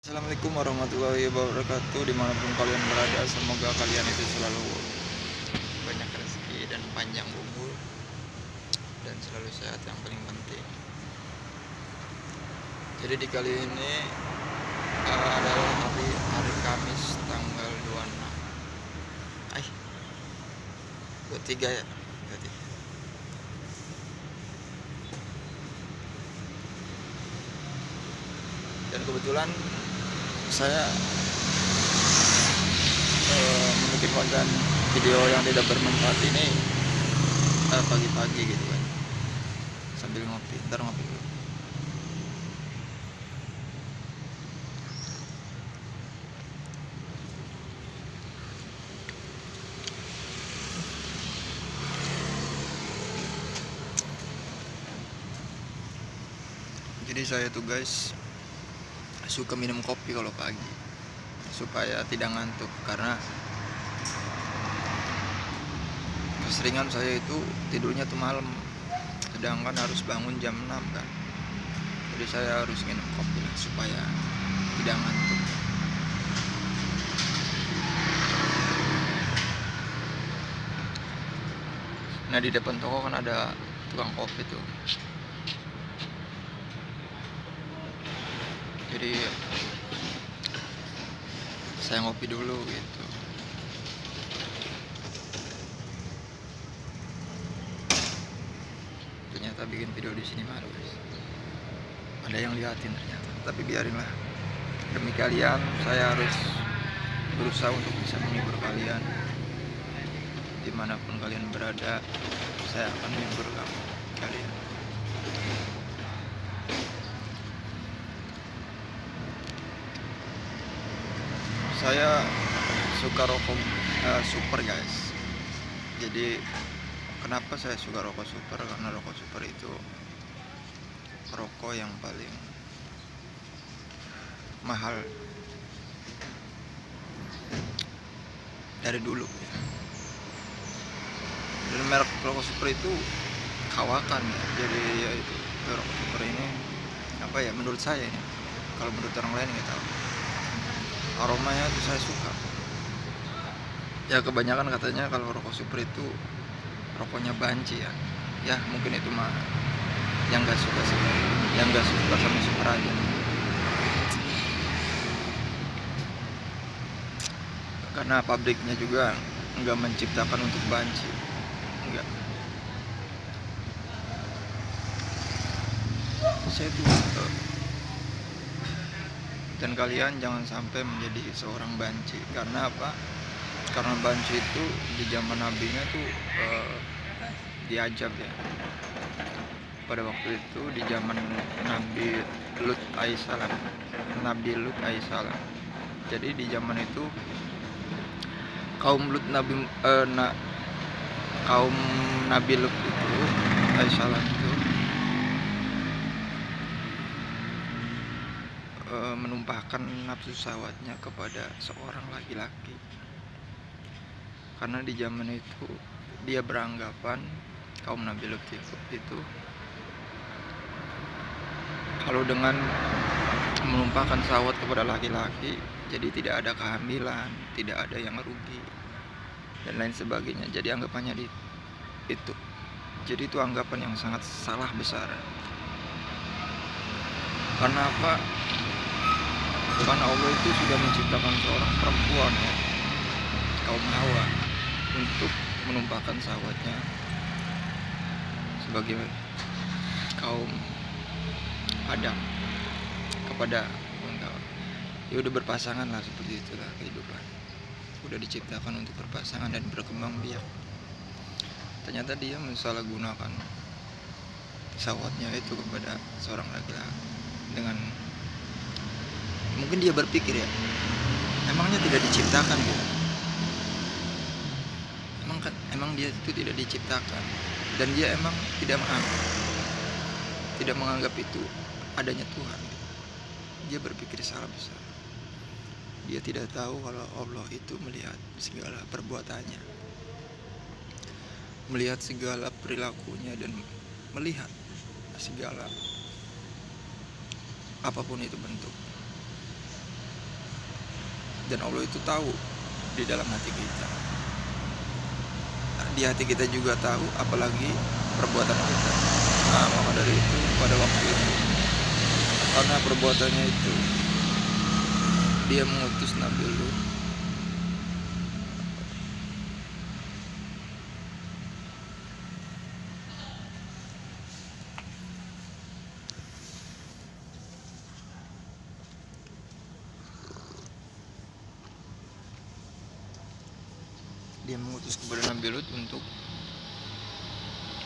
Assalamualaikum warahmatullahi wabarakatuh. Dimanapun kalian berada, semoga kalian itu selalu banyak rezeki dan panjang umur dan selalu sehat, yang paling penting. Jadi di kali ini adalah hari Kamis tanggal 26 23 ya berarti. Dan kebetulan saya membuat konten video yang tidak bermanfaat ini pagi-pagi gitu kan, sambil ngopi. Ntar ngopi dulu. Jadi saya tuh guys suka minum kopi kalau pagi supaya tidak ngantuk, karena keseringan saya itu tidurnya tuh malam, sedangkan harus bangun jam 6 kan. Jadi saya harus minum kopi lah supaya tidak ngantuk. Nah, di depan toko kan ada tukang kopi tuh. Jadi saya ngopi dulu gitu. Ternyata bikin video di sini malu guys. Ada yang liatin ternyata, tapi biarinlah. Demi kalian saya harus berusaha untuk bisa menghibur kalian. Dimanapun kalian berada, saya akan menghibur kalian. Saya suka rokok super guys. Jadi kenapa saya suka rokok super? Karena rokok super itu rokok yang paling mahal dari dulu ya. Dan merek rokok super itu kawakan ya. Jadi ya itu rokok super ini apa ya, menurut saya ini, kalau menurut orang lain nggak tahu, aromanya itu saya suka ya. Kebanyakan katanya kalau rokok super itu rokoknya banci ya. Ya mungkin itu mah yang nggak suka sih, yang nggak suka sama super aja. Karena pabriknya juga nggak menciptakan untuk banci, enggak. Saya tuh dan kalian jangan sampai menjadi seorang banci. Karena apa? Karena banci itu di zaman nabinya tuh diajab ya. Pada waktu itu di zaman Nabi Lut alaihissalam. Jadi di zaman itu kaum Nabi Lut itu alaihissalam itu menumpahkan nafsu syahwatnya kepada seorang laki-laki. Karena di zaman itu dia beranggapan, kaum Nabi Lut itu kalau dengan menumpahkan syahwat kepada laki-laki, jadi tidak ada kehamilan, tidak ada yang rugi dan lain sebagainya. Jadi anggapannya itu. Jadi itu anggapan yang sangat salah besar. Karena apa? Karena Allah itu sudah menciptakan seorang perempuan ya, kaum Hawa, untuk menumpahkan syahwatnya sebagai kaum Adam kepada ya udah berpasangan lah, seperti itulah kehidupan. Udah diciptakan untuk berpasangan dan berkembang biak. Ternyata dia mensalahgunakan syahwatnya itu kepada seorang laki-laki dengan mungkin dia berpikir ya, emangnya tidak diciptakan gitu. Emang dia itu tidak diciptakan, dan dia emang tidak menganggap itu adanya Tuhan. Dia berpikir salah besar. Dia tidak tahu kalau Allah itu melihat segala perbuatannya, melihat segala perilakunya, dan melihat segala apapun itu bentuk. dan Allah itu tahu di dalam hati kita. Di hati kita juga tahu, apalagi perbuatan kita. Nah, maka dari itu pada waktu itu, karena perbuatannya itu, dia mengutus Nabi Lut kepada Nabi Lut untuk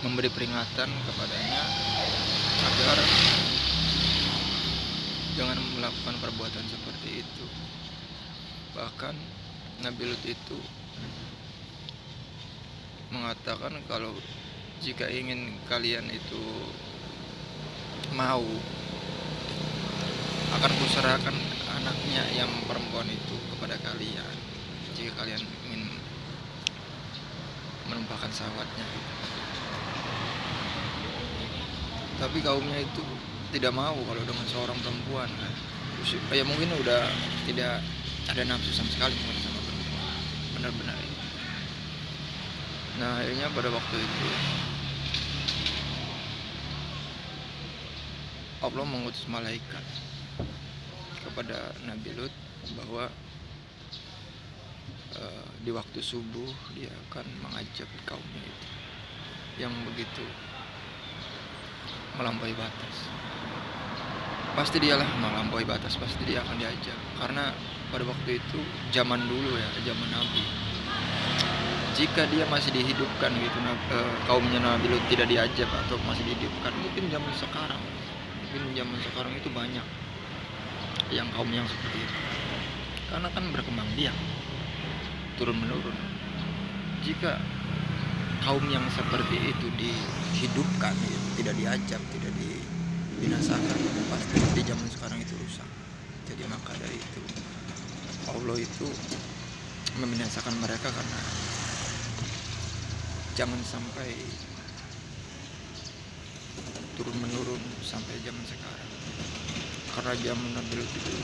memberi peringatan kepadanya agar jangan melakukan perbuatan seperti itu. Bahkan Nabi Lut itu mengatakan kalau jika ingin kalian itu mau, akan kuserahkan anaknya yang perempuan itu kepada kalian jika kalian ingin menumpahkan syahwatnya. Tapi kaumnya itu tidak mau kalau dengan seorang perempuan. Ya mungkin udah tidak ada nafsu sama sekali mungkin sama perempuan, benar-benar. Nah akhirnya pada waktu itu Allah mengutus malaikat kepada Nabi Lut bahwa di waktu subuh dia akan mengajak kaumnya itu yang begitu melampaui batas. Pasti dialah melampaui batas, pasti dia akan diajak, karena pada waktu itu zaman dulu ya, zaman Nabi, jika dia masih dihidupkan gitu, kaumnya Nabi Lut tidak diajak atau masih dihidupkan, mungkin zaman sekarang itu banyak yang kaum yang seperti itu, karena kan berkembang biak turun menurun. Jika kaum yang seperti itu dihidupkan, tidak diajak, tidak dibinasakan, pasti di zaman sekarang itu rusak. Jadi maka dari itu Allah itu membinasakan mereka, karena jangan sampai turun menurun sampai zaman sekarang. Karena zaman Nabi Lut itu